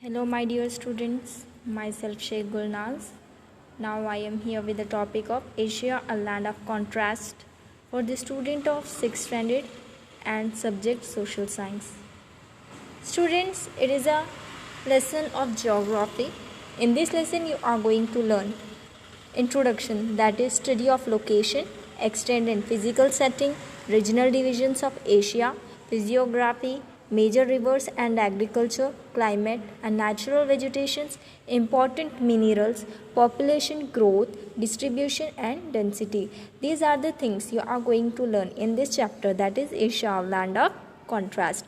Hello, my dear students. Myself Sheikh Gulnaz. Now I am here with the topic of Asia, a land of contrast, for the student of 6th standard and subject social science. Students, it is a lesson of geography. In this lesson, you are going to learn introduction, that is study of location, extent and physical setting, regional divisions of Asia, physiography, major rivers and agriculture, climate and natural vegetations, important minerals, population growth, distribution and density. These are the things you are going to learn in this chapter, that is Asia, land of contrast.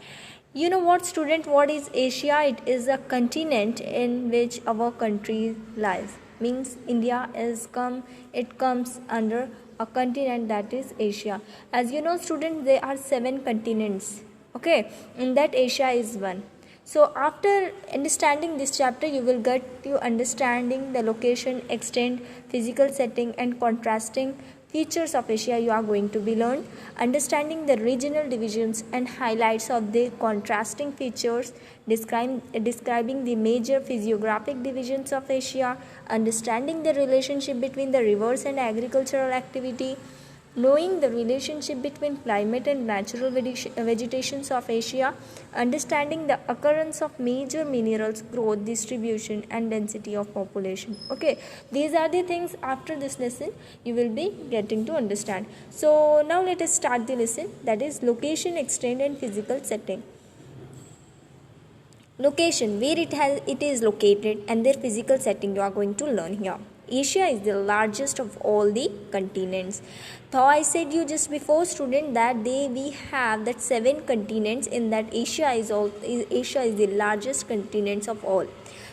You know what, student, what is Asia? It is a continent in which our country lies. Means India it comes under a continent, that is Asia. As you know, students, there are 7 continents. Okay, in that Asia is one. So after understanding this chapter, you will get to understanding the location, extent, physical setting and contrasting features of Asia. You are going to be learned understanding the regional divisions and highlights of the contrasting features, describing the major physiographic divisions of Asia, understanding the relationship between the rivers and agricultural activity, knowing the relationship between climate and natural vegetations of Asia, understanding the occurrence of major minerals, growth, distribution and density of population. Okay, these are the things after this lesson you will be getting to understand. So now let us start the lesson, that is location, extent and physical setting. Location, where it is located and their physical setting you are going to learn here. Asia is the largest of all the continents. Though I said you just before, student, that we have that 7 continents, in that Asia is the largest continents of all.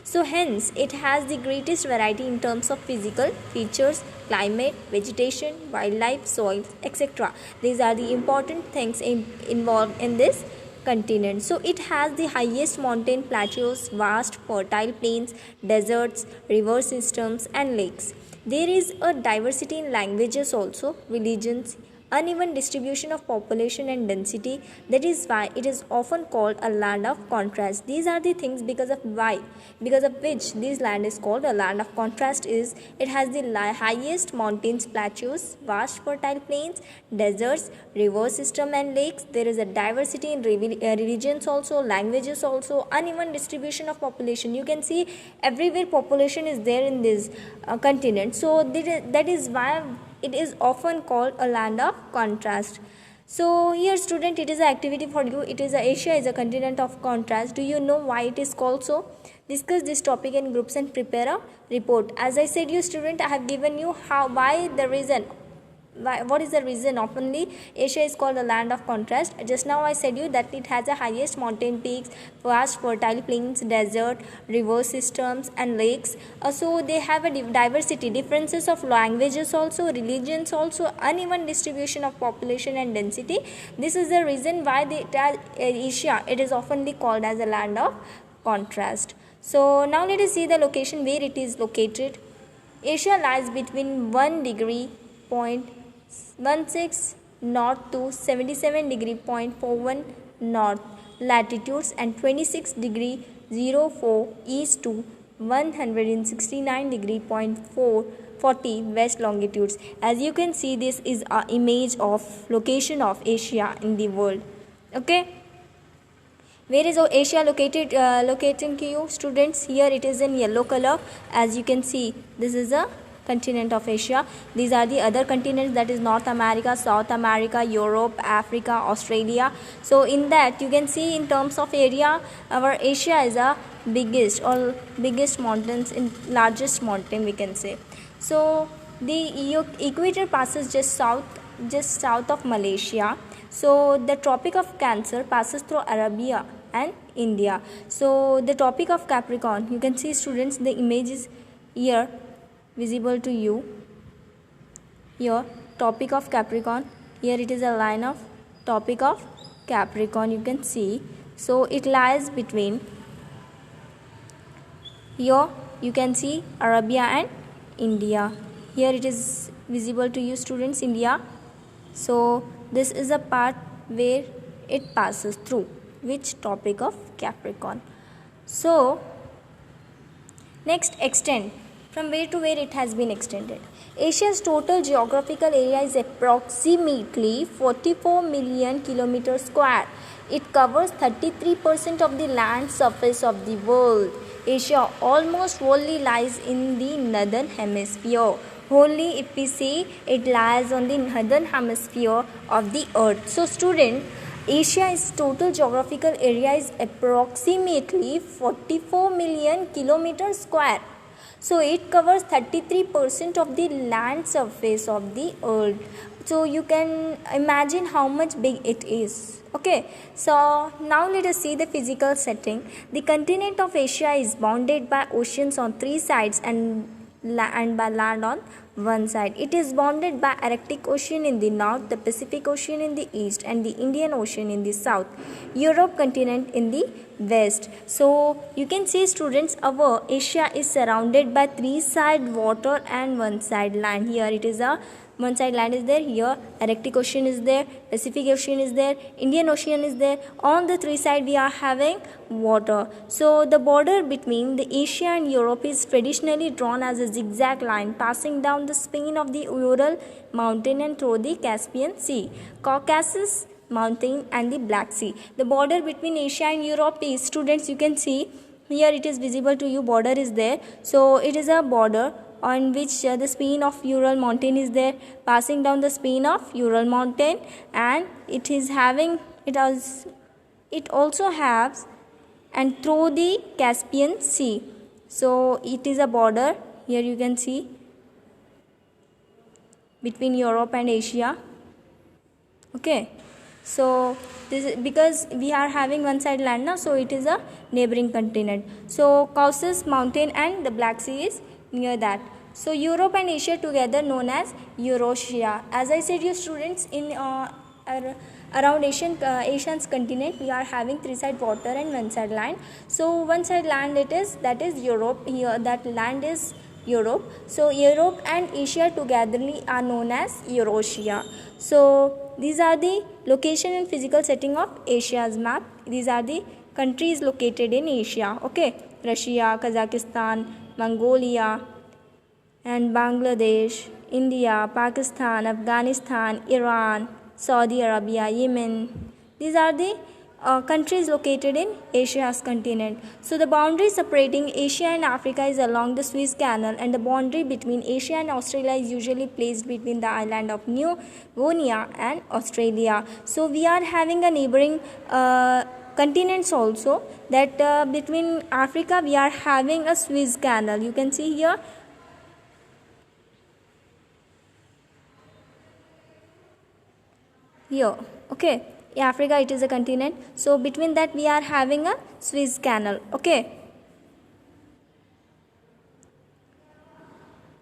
So hence it has the greatest variety in terms of physical features, climate, vegetation, wildlife, soils, etc. These are the important things involved in this continent. So it has the highest mountain plateaus, vast fertile plains, deserts, river systems and lakes. There is a diversity in languages also, religions, uneven distribution of population and density. That is why it is often called a land of contrast. These are the things because of which this land is called a land of contrast is it has the highest mountains, plateaus, vast fertile plains, deserts, river system and lakes. There is a diversity in religions also, languages also, uneven distribution of population. You can see everywhere population is there in this continent. So that is why it is often called a land of contrast. So here, student, it is an activity for you. Asia is a continent of contrast. Do you know why it is called so? Discuss this topic in groups and prepare a report. As I said, you student, I have given you why the reason. What is the reason oftenly Asia is called a land of contrast? Just now I said you that it has the highest mountain peaks, vast fertile plains, desert, river systems and lakes. So they have a diversity, differences of languages also, religions also, uneven distribution of population and density. This is the reason why Asia, it is oftenly called as a land of contrast. So now let us see the location where it is located. Asia lies between 1 degree point 16 north to 77 degree point 41 north latitudes and 26 degree 04 east to 169 degree point 40 west longitudes. As you can see, this is an image of location of Asia in the world. Okay, where is Asia locating to you, students? Here it is in yellow color. As you can see, this is a continent of Asia. These are the other continents, that is North America, South America, Europe, Africa, Australia. So in that you can see in terms of area, our Asia is a biggest mountains, in largest mountain we can say. So the equator passes just south of Malaysia. So the Tropic of Cancer passes through Arabia and India. So the Tropic of Capricorn, you can see, students, the image is here visible to you. Here, Tropic of Capricorn, here it is a line of Tropic of Capricorn, you can see. So it lies between, here you can see Arabia and India. Here it is visible to you, students, India. So this is a part where it passes through which Tropic of Capricorn. So Next, extent. From where to where it has been extended. Asia's total geographical area is approximately 44 million kilometers square. It covers 33% of the land surface of the world. Asia almost wholly lies in the northern hemisphere. Wholly, if we say, it lies on the northern hemisphere of the earth. So, student, Asia's total geographical area is approximately 44 million kilometers square. So it covers 33% of the land surface of the earth. So you can imagine how much big it is. Okay, so now let us see the physical setting. The continent of Asia is bounded by oceans on three sides and by land on one side. It is bounded by Arctic Ocean in the north, the Pacific Ocean in the east, and the Indian Ocean in the south, Europe continent in the west. So you can see, students, our Asia is surrounded by three side water and one side land. Here it is a one side land is there, here Arctic Ocean is there, Pacific Ocean is there, Indian Ocean is there. On the three side we are having water. So the border between the Asia and Europe is traditionally drawn as a zigzag line passing down the spine of the Ural mountain and through the Caspian Sea, Caucasus mountain and the Black Sea. The border between Asia and Europe is, students, you can see here it is visible to you, border is there. So it is a border on which the spine of Ural mountain is there, passing down the spine of Ural mountain, and it is having it also has and through the Caspian Sea. So it is a border, here you can see, between Europe and Asia. Okay, so this is because we are having one side land now, so it is a neighboring continent. So Caucasus mountain and the Black Sea is near that. So Europe and Asia together known as Eurasia. As I said, you students, in around Asian's continent we are having three side water and one side land. So one side land that is Europe. Here that land is Europe. So Europe and Asia togetherly are known as Eurasia. So these are the location and physical setting of Asia's map. These are the countries located in Asia. Okay, Russia, Kazakhstan, Mongolia, and Bangladesh, India, Pakistan, Afghanistan, Iran, Saudi Arabia, Yemen. These are the countries located in Asia's continent. So the boundary separating Asia and Africa is along the Suez Canal, and the boundary between Asia and Australia is usually placed between the island of New Guinea and Australia. So we are having a neighboring continents also, that between Africa we are having a Suez Canal. You can see here. Here, okay, Africa, it is a continent. So between that we are having a Suez Canal. Okay,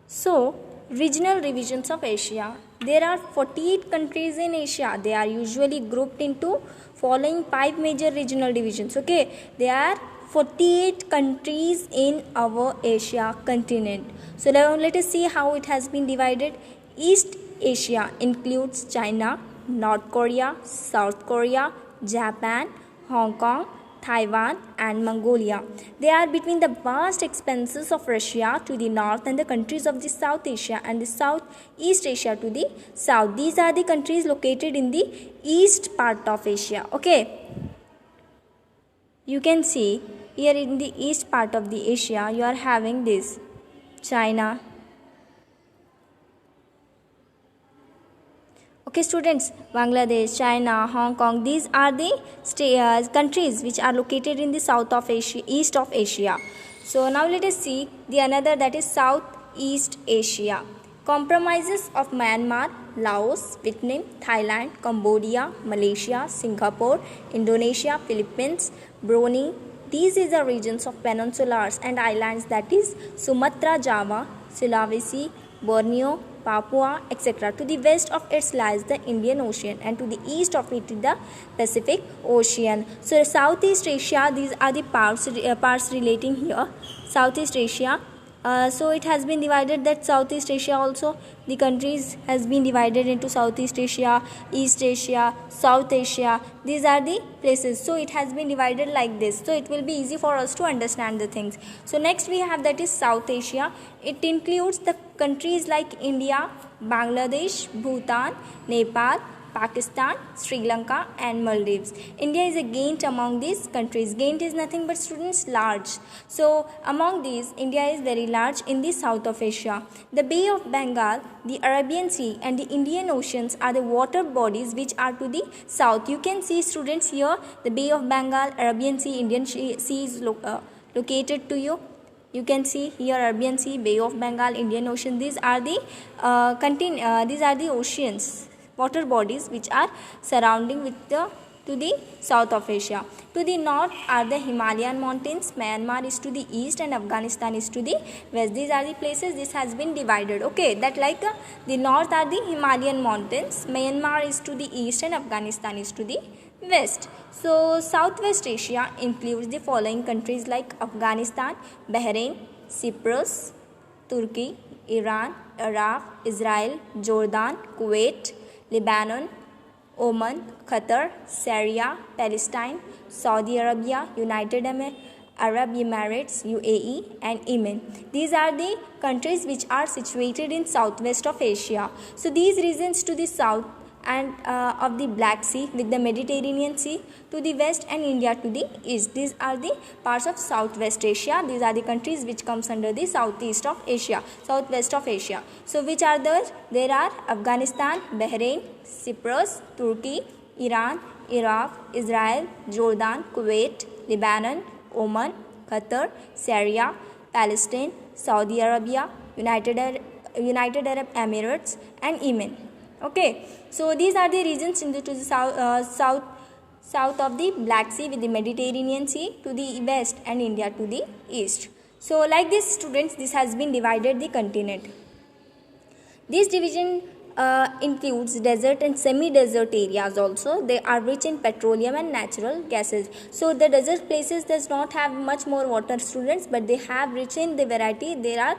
so regional divisions of Asia. There are 48 countries in Asia. They are usually grouped into following 5 major regional divisions. Okay, there are 48 countries in our Asia continent. So now let us see how it has been divided. East Asia includes China, North Korea, South Korea, Japan, Hong Kong, Taiwan, and Mongolia. They are between the vast expanses of Russia to the north and the countries of the South Asia and the Southeast Asia to the south. These are the countries located in the east part of Asia. Okay, you can see here in the east part of the Asia you are having this China. Okay, students, Bangladesh, China, Hong Kong, these are the countries which are located in the south of Asia, east of Asia. So now let us see the another, that is Southeast Asia. Compromises of Myanmar, Laos, Vietnam, Thailand, Cambodia, Malaysia, Singapore, Indonesia, Philippines, Brunei. These are the regions of peninsulars and islands, that is Sumatra, Java, Sulawesi, Borneo, Papua, etc. To the west of it lies the Indian Ocean, and to the east of it is the Pacific Ocean. So Southeast Asia, these are the parts relating here. Southeast Asia So it has been divided that Southeast Asia also, the countries has been divided into Southeast Asia, East Asia, South Asia. These are the places. So it has been divided like this. So it will be easy for us to understand the things. So next we have that is South Asia. It includes the countries like India, Bangladesh, Bhutan, Nepal, Pakistan, Sri Lanka and Maldives. India is a gained among these countries. Gained is nothing but students large. So among these, India is very large in the south of Asia. The Bay of Bengal, the Arabian Sea and the Indian Oceans are the water bodies which are to the south. You can see students here, the Bay of Bengal, Arabian Sea, Indian Sea is located to you. You can see here Arabian Sea, Bay of Bengal, Indian Ocean. These are the oceans, water bodies which are surrounding with to the south of Asia. To the north are the Himalayan mountains. Myanmar is to the east and Afghanistan is to the west. These are the places. This has been divided. Okay, that like the north are the Himalayan mountains. Myanmar is to the east and Afghanistan is to the west. So Southwest Asia includes the following countries like Afghanistan, Bahrain, Cyprus, Turkey, Iran, Iraq, Israel, Jordan, Kuwait, Lebanon, Oman, Qatar, Syria, Palestine, Saudi Arabia, United Arab Emirates, UAE and Yemen. These are the countries which are situated in southwest of Asia. So these regions to the south and of the Black Sea with the Mediterranean Sea to the west and India to the east. These are the parts of Southwest Asia. These are the countries which comes under the southeast of Asia, southwest of Asia. So which are those? There are Afghanistan, Bahrain, Cyprus, Turkey, Iran, Iraq, Israel, Jordan, Kuwait, Lebanon, Oman, Qatar, Syria, Palestine, Saudi Arabia, United Arab Emirates and Yemen. Okay, so these are the regions in the to the south of the Black Sea with the Mediterranean Sea to the west and India to the east. So like this students, this has been divided the continent. This division includes desert and semi-desert areas also. They are rich in petroleum and natural gases. So the desert places does not have much more water students, but they have rich in the variety. They are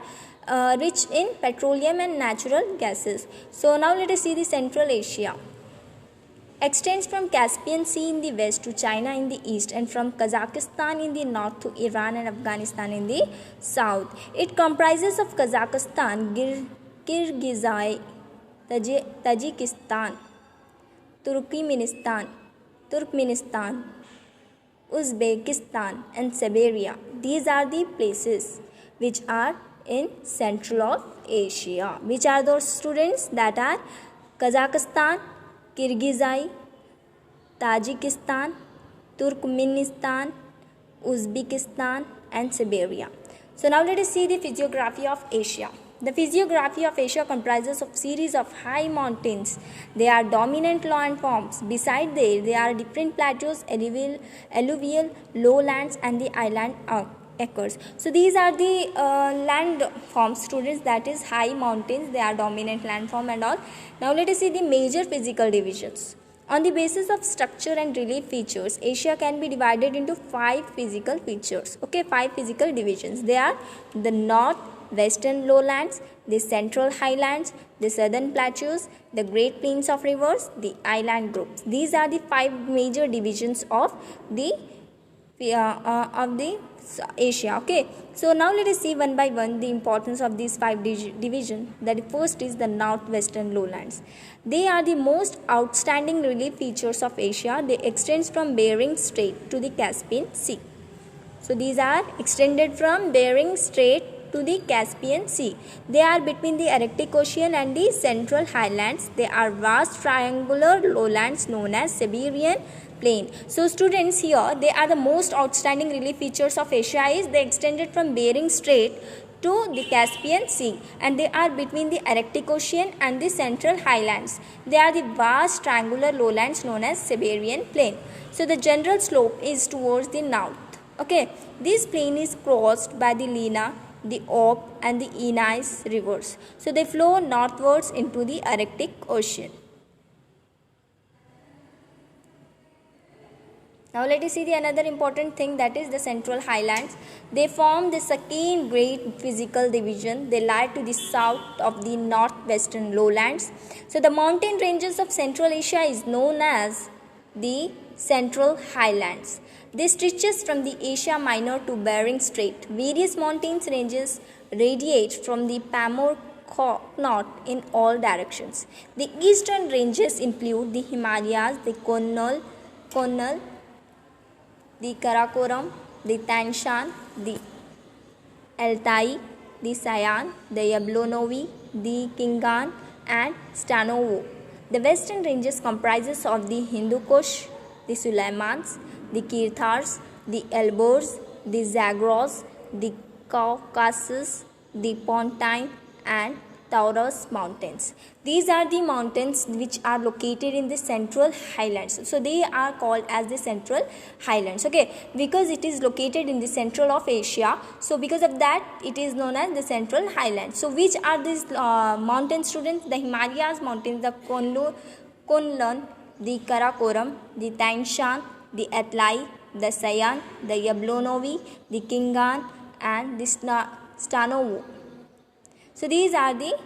rich in petroleum and natural gases. So now let us see the Central Asia. Extends from Caspian Sea in the west to China in the east and from Kazakhstan in the north to Iran and Afghanistan in the south. It comprises of Kazakhstan, Kyrgyzstan, Tajikistan, Turkmenistan, Uzbekistan and Siberia. These are the places which are in Central of Asia. Which are those students? That are Kazakhstan, Kyrgyzstan, Tajikistan, Turkmenistan, Uzbekistan and Siberia. So now let us see the physiography of Asia. The physiography of Asia comprises of series of high mountains. They are dominant landforms. Beside there are different plateaus, alluvial, lowlands and the island occurs. So these are the landforms students, that is high mountains, they are dominant landform and all. Now let us see the major physical divisions. On the basis of structure and relief features, Asia can be divided into 5 physical features. Okay, 5 physical divisions. They are the north western lowlands, the central highlands, the southern plateaus, the great plains of rivers, the island groups. These are the 5 major divisions of the Asia. Okay, so now let us see one by one the importance of these 5 divisions. That first is the northwestern lowlands. They are the most outstanding relief features of Asia. They extend from Bering Strait to the Caspian Sea. So these are extended from Bering Strait to the Caspian Sea. They are between the Arctic Ocean and the central highlands. They are vast triangular lowlands known as Siberian plain. So students, here they are the most outstanding relief features of Asia is they extended from Bering Strait to the Caspian Sea and they are between the Arctic Ocean and the central highlands. They are the vast triangular lowlands known as Siberian plain. So the general slope is towards the north. Okay, this plain is crossed by the Lena, the Ob and the Inais rivers. So they flow northwards into the Arctic Ocean. Now let us see the another important thing, that is the Central Highlands. They form the second great physical division. They lie to the south of the northwestern lowlands. So the mountain ranges of Central Asia is known as the Central Highlands. They stretches from the Asia Minor to Bering Strait. Various mountain ranges radiate from the Pamor Knot in all directions. The eastern ranges include the Himalayas, the Konal, the Karakoram, the Tanshan, the Altai, the Sayan, the Yablonovi, the Kingan and Stanovo. The western ranges comprises of the Hindu Kush, the Sulaimans, the Kirthars, the Elbors, the Zagros, the Caucasus, the Pontine and Taurus mountains. These are the mountains which are located in the Central Highlands. So they are called as the Central Highlands. Okay, because it is located in the central of Asia, so because of that it is known as the Central Highlands. So which are these mountain students? The Himalayas mountains, the Kunlun, the Karakoram, the Tanshan, the Atlai, the Sayan, the Yablonovi, the Kingan and the Stanovo. So these are the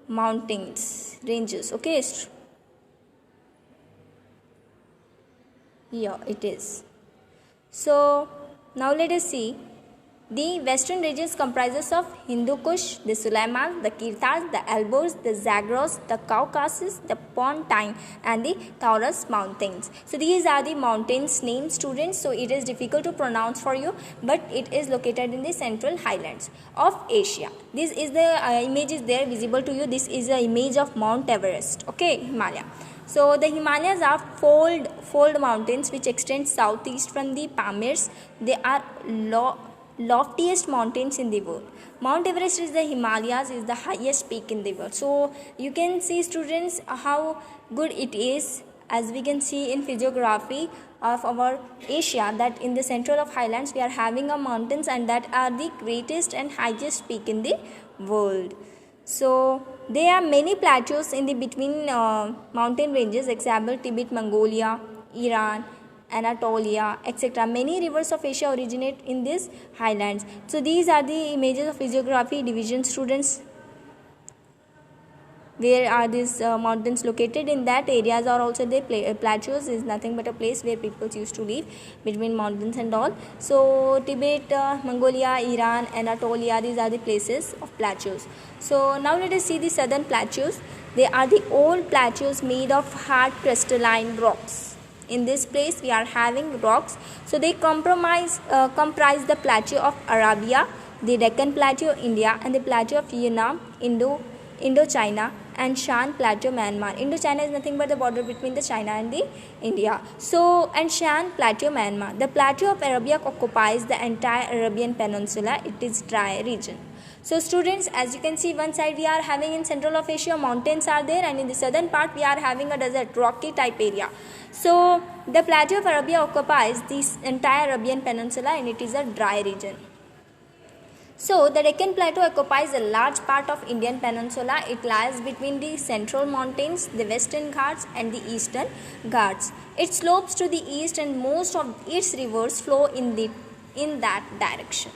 mountains ranges. Okay, here it is. So now let us see. The western ranges comprises of Hindu Kush, the Sulaimans, the Kirthars, the Elbors, the Zagros, the Caucasus, the Pontine and the Taurus mountains. So these are the mountains named, students. So it is difficult to pronounce for you, but it is located in the Central Highlands of Asia. This is the image is there visible to you. This is the image of Mount Everest. Okay, Himalaya. So the Himalayas are fold mountains which extend southeast from the Pamirs. They are loftiest mountains in the world. Mount Everest is the Himalayas is the highest peak in the world. So you can see, students, how good it is, as we can see in physiography of our Asia, that in the central of highlands we are having a mountains and that are the greatest and highest peak in the world. So there are many plateaus in the between mountain ranges, example Tibet, Mongolia, Iran, Anatolia, etc. Many rivers of Asia originate in these highlands. So these are the images of physiography division, students. Where are these mountains located? In that areas are also the plateaus is nothing but a place where people used to live between mountains and all. So Tibet, Mongolia, Iran, Anatolia, these are the places of plateaus. So now let us see the southern plateaus. They are the old plateaus made of hard crystalline rocks. In this place we are having rocks. So they comprise the plateau of Arabia, the Deccan Plateau, India, and the plateau of Yunnan, Indochina, and Shan Plateau, Myanmar. Indochina is nothing but the border between the China and the India. So, and Shan Plateau, Myanmar. The plateau of Arabia occupies the entire Arabian Peninsula. It is dry region. So students, as you can see, one side we are having in central of Asia mountains are there, and in the southern part we are having a desert, rocky type area. So the plateau of Arabia occupies this entire Arabian Peninsula and it is a dry region. So the Deccan Plateau occupies a large part of Indian Peninsula. It lies between the central mountains, the western Ghats and the eastern Ghats. It slopes to the east and most of its rivers flow in that direction.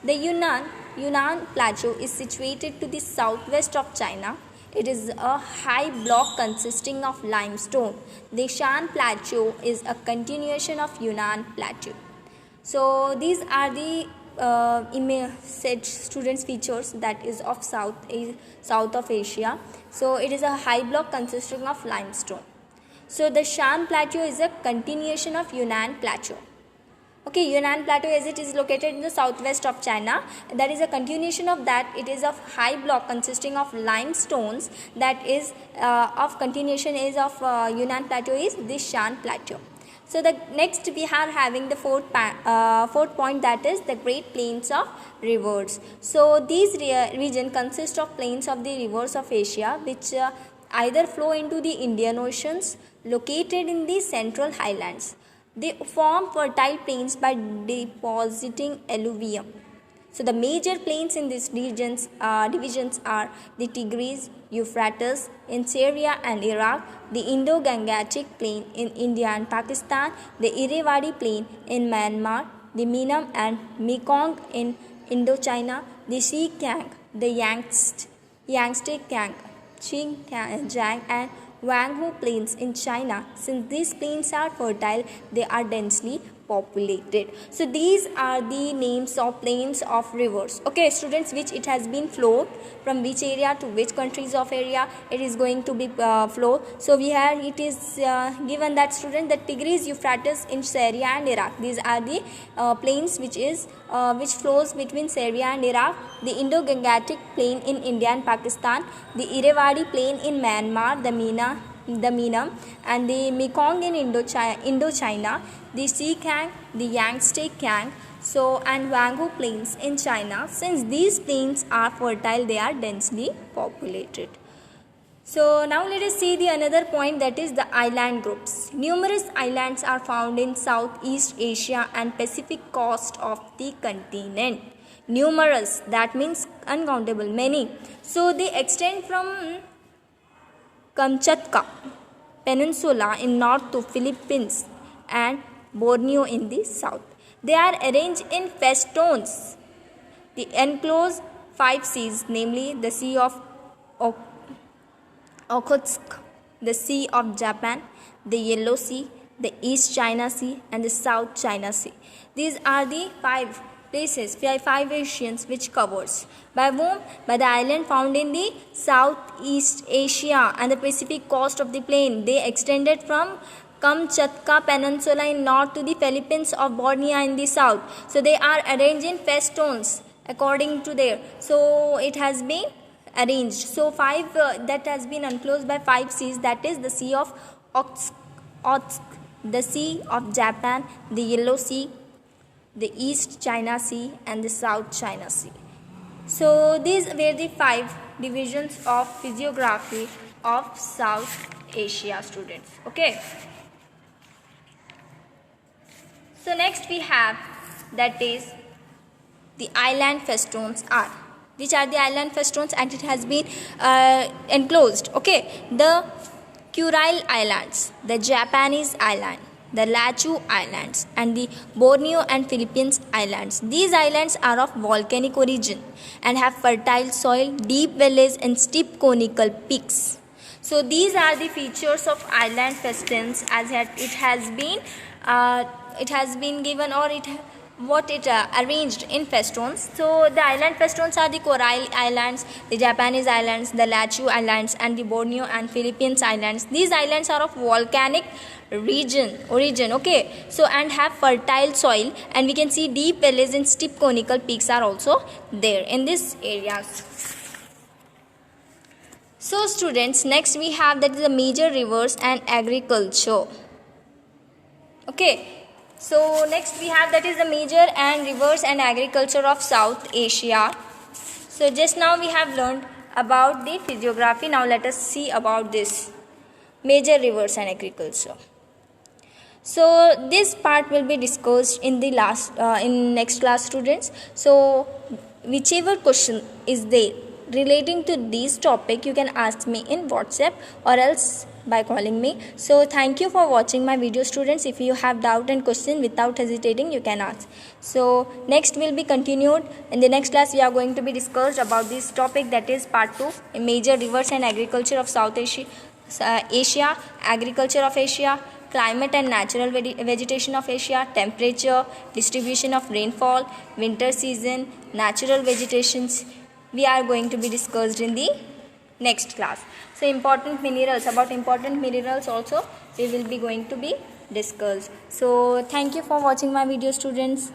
The Yunnan Plateau is situated to the southwest of China. It is a high block consisting of limestone. The Shan Plateau is a continuation of Yunnan Plateau. So these are the students features that is of south of Asia. So it is a high block consisting of limestone. So the Shan Plateau is a continuation of Yunnan Plateau. Okay, Yunnan Plateau, as it is located in the southwest of China, that is a continuation of that. It is of high block consisting of limestones. That is of continuation is of Yunnan Plateau is the Shan Plateau. So the next we are having the fourth point, that is the Great Plains of Rivers. So these region consist of plains of the rivers of Asia, which either flow into the Indian Oceans, located in the Central Highlands. They form fertile plains by depositing alluvium. So the major plains in these regions divisions are the Tigris, Euphrates in Syria and Iraq, the Indo-Gangetic Plain in India and Pakistan, the Irrawaddy Plain in Myanmar, the Minam and Mekong in Indochina, the Xinjiang, the Yangtze Kiang, Xinjiang and Huanghe Plains in China. Since these plains are fertile, they are densely populated. So these are the names of plains of rivers. Okay, students, which it has been flowed from which area to which countries of area it is going to be flow. So we have it is given that student the Tigris, Euphrates in Syria and Iraq. These are the plains which flows between Syria and Iraq. The Indo-Gangetic Plain in India and Pakistan, the Irrawaddy Plain in Myanmar, the Minam and the Mekong in Indochina, the Xinjiang, the Yangtze Kiang, and Huanghe Plains in China. Since these plains are fertile, they are densely populated. So now let us see the another point, that is the island groups. Numerous islands are found in Southeast Asia and Pacific coast of the continent. Numerous, that means uncountable, many. So they extend from Kamchatka Peninsula in north to Philippines and Borneo in the south. They are arranged in festoons. They enclose 5 seas, namely the Sea of Okhotsk, the Sea of Japan, the Yellow Sea, the East China Sea and the South China Sea. These are the 5 places, 5 oceans which covers. By whom? By the island found in the Southeast Asia and the Pacific coast of the plain. They extended from Kamchatka Peninsula in north to the Philippines of Borneo in the south. So they are arranged in festoons according to there. So it has been arranged. So 5 that has been enclosed by 5 seas, that is the Sea of Okhotsk, the Sea of Japan, the Yellow Sea, the East China Sea and the South China Sea. So these were the 5 divisions of physiography of South Asia, students. Okay. So next we have, that is the island festoons are. Which are the island festoons? And it has been enclosed. Okay. The Kurile Islands, the Japanese Island, the Latchu Islands and the Borneo and Philippines Islands. These islands are of volcanic origin and have fertile soil, deep valleys and steep conical peaks. So these are the features of island festoons as it has been given, or arranged in festoons. So the island festoons are the Kurile Islands, the Japanese Islands, the Latchu Islands and the Borneo and Philippines Islands. These islands are of volcanic origin, okay, so and have fertile soil, and we can see deep valleys and steep conical peaks are also there in these areas. So students, next we have, that is the major rivers and agriculture. Okay, so next we have, that is the major and rivers and agriculture of South Asia. So just now we have learned about the physiography. Now let us see about this major rivers and agriculture. So this part will be discussed in the next class, students. So whichever question is there relating to this topic, you can ask me in WhatsApp or else by calling me. So thank you for watching my video, students. If you have doubt and question, without hesitating you can ask. So next will be continued. In the next class we are going to be discussed about this topic, that is part 2, major rivers and agriculture of South Asia, agriculture of Asia, climate and natural vegetation of Asia, temperature, distribution of rainfall, winter season, natural vegetations. We are going to be discussed in the next class. So about important minerals also we will be going to be discussed. So thank you for watching my video, students.